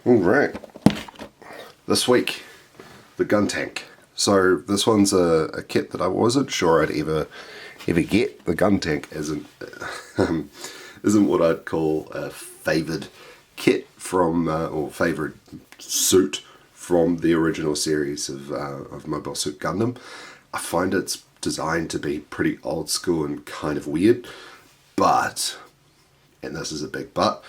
Alright, this week, the Guntank. So this one's a kit that I wasn't sure I'd ever get. The Guntank isn't what I'd call a favoured kit from, or favoured suit from the original series of Mobile Suit Gundam. I find its designed to be pretty old school and kind of weird, but, and this is a big but,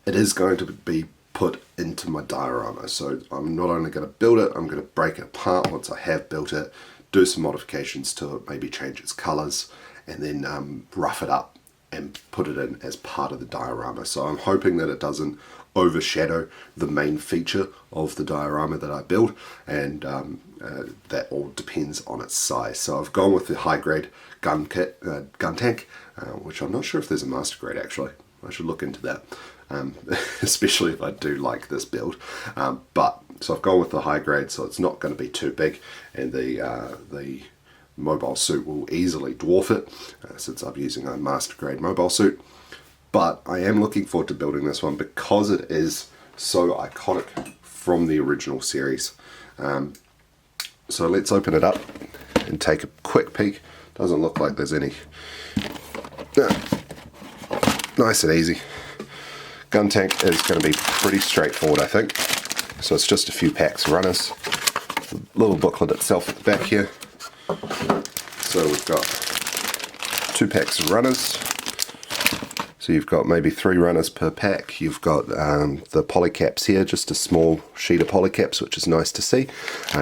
it is going to be put into my diorama. So I'm not only going to build it, I'm going to break it apart once I have built it, do some modifications to it, maybe change its colors, and then rough it up and put it in as part of the diorama. So I'm hoping that it doesn't overshadow the main feature of the diorama that I build, and that all depends on its size. So I've gone with the high grade Guntank, which I'm not sure if there's a master grade actually. I should look into that, especially if I do like this build. So I've gone with the high grade, so it's not going to be too big, and the mobile suit will easily dwarf it, since I'm using a master grade mobile suit. But I am looking forward to building this one because it is so iconic from the original series. So let's open it up and take a quick peek. Doesn't look like there's any. Nice and easy. Guntank is going to be pretty straightforward, I think. So it's just a few packs of runners. The little booklet itself at the back here. So we've got 2 packs of runners. So you've got maybe 3 runners per pack. You've got the polycaps here, just a small sheet of polycaps, which is nice to see.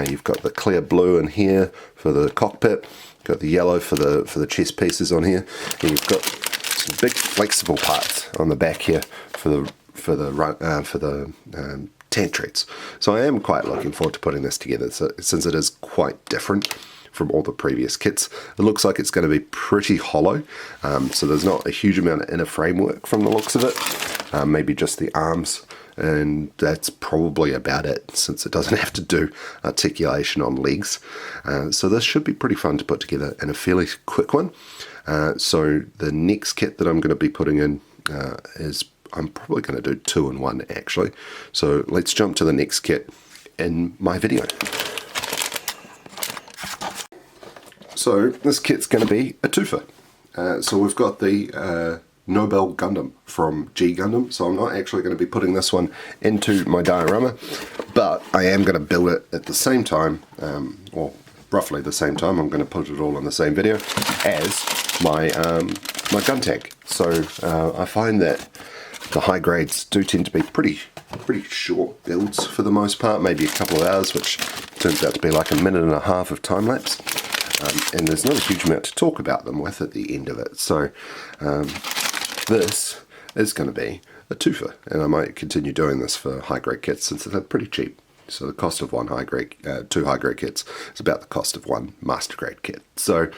You've got the clear blue in here for the cockpit. You've got the yellow for the chest pieces on here, and you've got some big flexible parts on the back here for the tank treads. So I am quite looking forward to putting this together. So since it is quite different from all the previous kits, it looks like it's going to be pretty hollow. So there's not a huge amount of inner framework from the looks of it. Maybe just the arms, and that's probably about it, since it doesn't have to do articulation on legs. So this should be pretty fun to put together, and a fairly quick one. So the next kit that I'm going to be putting in is, I'm probably going to do 2 in 1 actually. So let's jump to the next kit in my video. So this kit's going to be a twofer. So we've got the Nobelle Gundam from G Gundam. So I'm not actually going to be putting this one into my diorama, but I am going to build it at the same time, or roughly the same time. I'm going to put it all in the same video as my Guntank. So I find that the high grades do tend to be pretty short builds for the most part, maybe a couple of hours, which turns out to be like a minute and a half of time lapse. And there's not a huge amount to talk about them with at the end of it. So this is going to be a twofer, and I might continue doing this for high grade kits since they're pretty cheap. So the cost of 2 high grade kits is about the cost of 1 master grade kit. So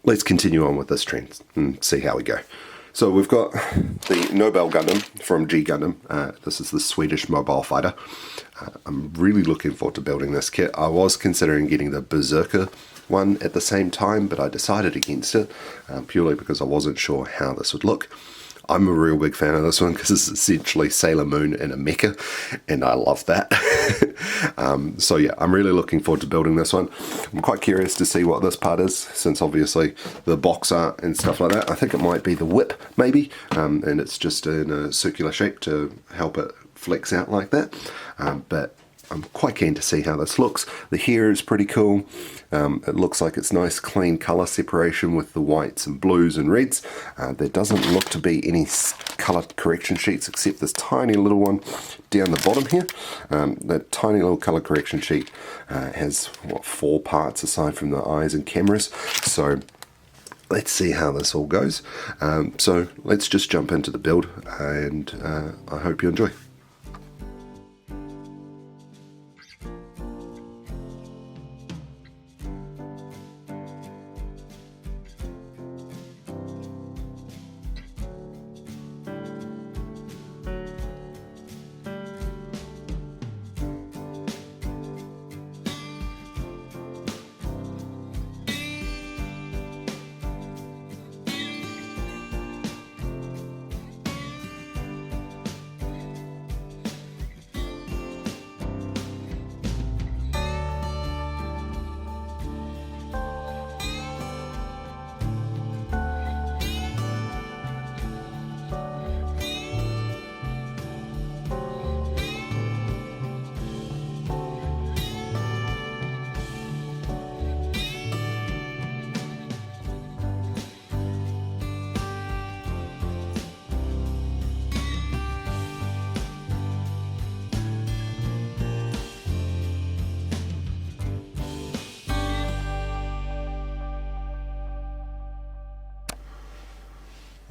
let's continue on with this trend and see how we go. So we've got the Nobelle Gundam from G Gundam. This is the Swedish mobile fighter. I'm really looking forward to building this kit. I was considering getting the Berserker one at the same time, but I decided against it purely because I wasn't sure how this would look. I'm a real big fan of this one because it's essentially Sailor Moon in a mecha, and I love that. So yeah, I'm really looking forward to building this one. I'm quite curious to see what this part is, since obviously the box art and stuff like that. I think it might be the whip, maybe, and it's just in a circular shape to help it flex out like that. But I'm quite keen to see how this looks. The hair is pretty cool. It looks like it's nice clean colour separation with the whites and blues and reds. There doesn't look to be any colour correction sheets except this tiny little one down the bottom here. That tiny little colour correction sheet has, what, 4 parts aside from the eyes and cameras. So let's see how this all goes. So let's just jump into the build, and I hope you enjoy.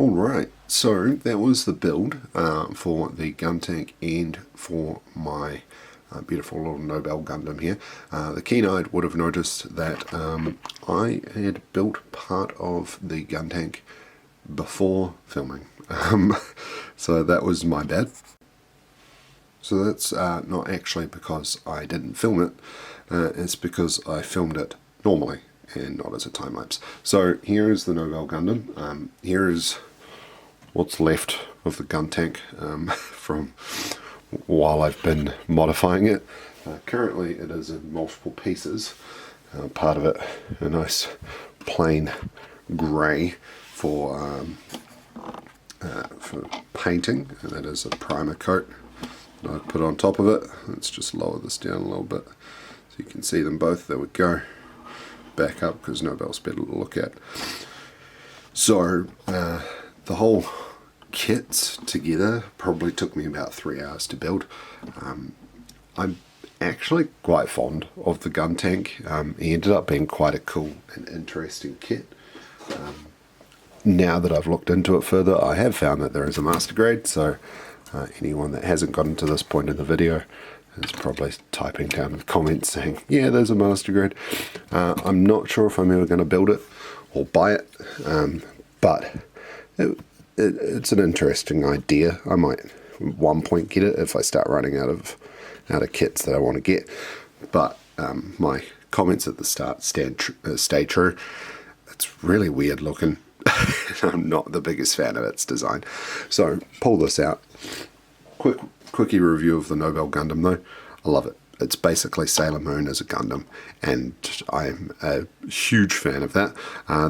Alright, so that was the build for the Guntank and for my beautiful little Nobelle Gundam here. The keen-eyed would have noticed that I had built part of the Guntank before filming, so that was my bad. So that's not actually because I didn't film it, it's because I filmed it normally and not as a time-lapse. So here is the Nobelle Gundam. Here is what's left of the Guntank from while I've been modifying it. Currently it is in multiple pieces. Part of it a nice plain grey for painting, and that is a primer coat that I put on top of it. Let's just lower this down a little bit so you can see them both. There we go. Back up because Nobelle's better to look at. So the whole kits together probably took me about 3 hours to build. I'm actually quite fond of the Guntank. He ended up being quite a cool and interesting kit. Now that I've looked into it further, I have found that there is a master grade, so anyone that hasn't gotten to this point in the video is probably typing down in the comments saying, yeah, there's a master grade. I'm not sure if I'm ever going to build it or buy it, but it's an interesting idea. I might at one point get it if I start running out of kits that I want to get. But my comments at the start stay true. It's really weird looking. I'm not the biggest fan of its design. So pull this out. Quickie review of the Nobelle Gundam though. I love it. It's basically Sailor Moon as a Gundam, and I'm a huge fan of that.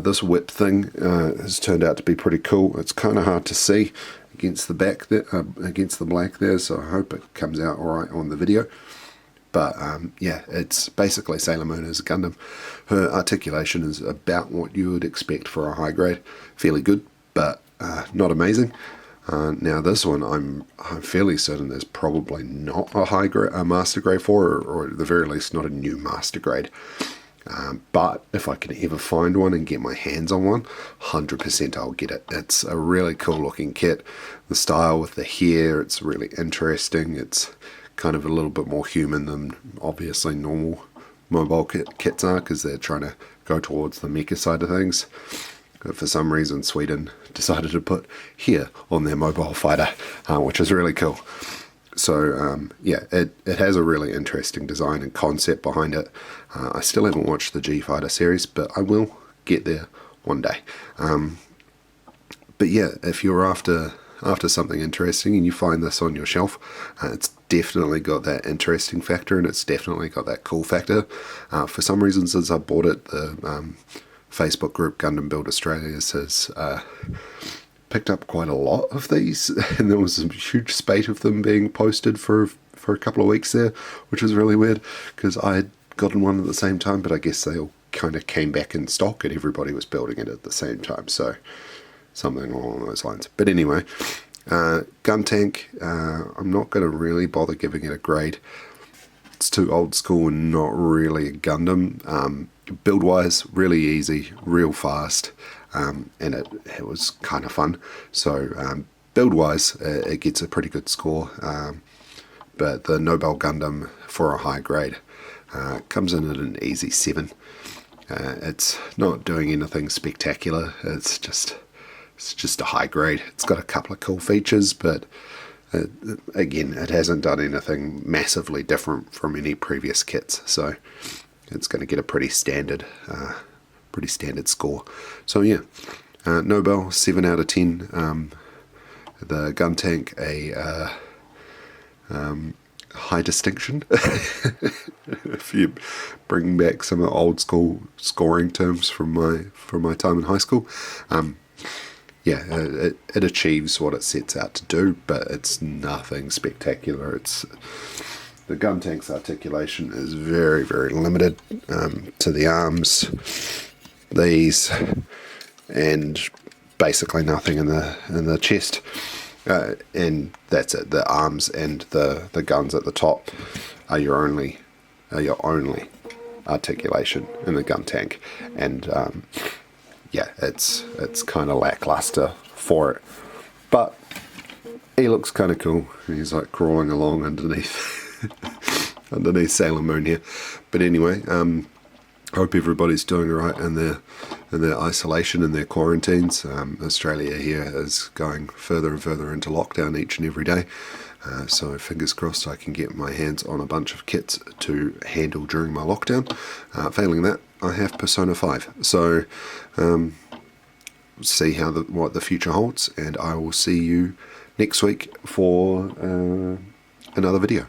This whip thing has turned out to be pretty cool. It's kind of hard to see against the back there, against the black there, so I hope it comes out alright on the video. But yeah, it's basically Sailor Moon as a Gundam. Her articulation is about what you would expect for a high grade. Fairly good, but not amazing. Now this one, I'm fairly certain there's probably not a master grade for, or at the very least not a new master grade. But if I can ever find one and get my hands on one, 100% I'll get it. It's a really cool looking kit. The style with the hair, it's really interesting. It's kind of a little bit more human than obviously normal mobile kits are, because they're trying to go towards the mecha side of things. For some reason Sweden decided to put here on their mobile fighter, which is really cool. So yeah, it has a really interesting design and concept behind it. I still haven't watched the G-Fighter series, but I will get there one day. But yeah, if you're after something interesting and you find this on your shelf, it's definitely got that interesting factor and it's definitely got that cool factor. For some reason, since I bought it, the Facebook group Gundam Build Australia has picked up quite a lot of these, and there was a huge spate of them being posted for a couple of weeks there, which was really weird because I had gotten one at the same time, but I guess they all kind of came back in stock and everybody was building it at the same time, so something along those lines. But anyway, Guntank, I'm not going to really bother giving it a grade. It's too old school and not really a Gundam. Build-wise, really easy, real fast, and it was kind of fun. So build-wise, it gets a pretty good score. But the Nobelle Gundam for a high grade comes in at an easy 7. It's not doing anything spectacular. It's just a high grade. It's got a couple of cool features, but again, it hasn't done anything massively different from any previous kits. So it's going to get a pretty standard score. So yeah, Nobelle 7 out of 10. The Guntank a high distinction. If you bring back some old school scoring terms from my time in high school, yeah, it achieves what it sets out to do, but it's nothing spectacular. The Guntank's articulation is very, very limited to the arms, these, and basically nothing in the chest. And that's it. The arms and the guns at the top are your only articulation in the Guntank, and yeah, it's kind of lackluster for it. But he looks kind of cool. He's like crawling along underneath underneath Sailor Moon here. But anyway, hope everybody's doing alright in their isolation and their quarantines. Australia here is going further and further into lockdown each and every day. So fingers crossed I can get my hands on a bunch of kits to handle during my lockdown. Failing that, I have Persona 5. So see what the future holds, and I will see you next week for another video.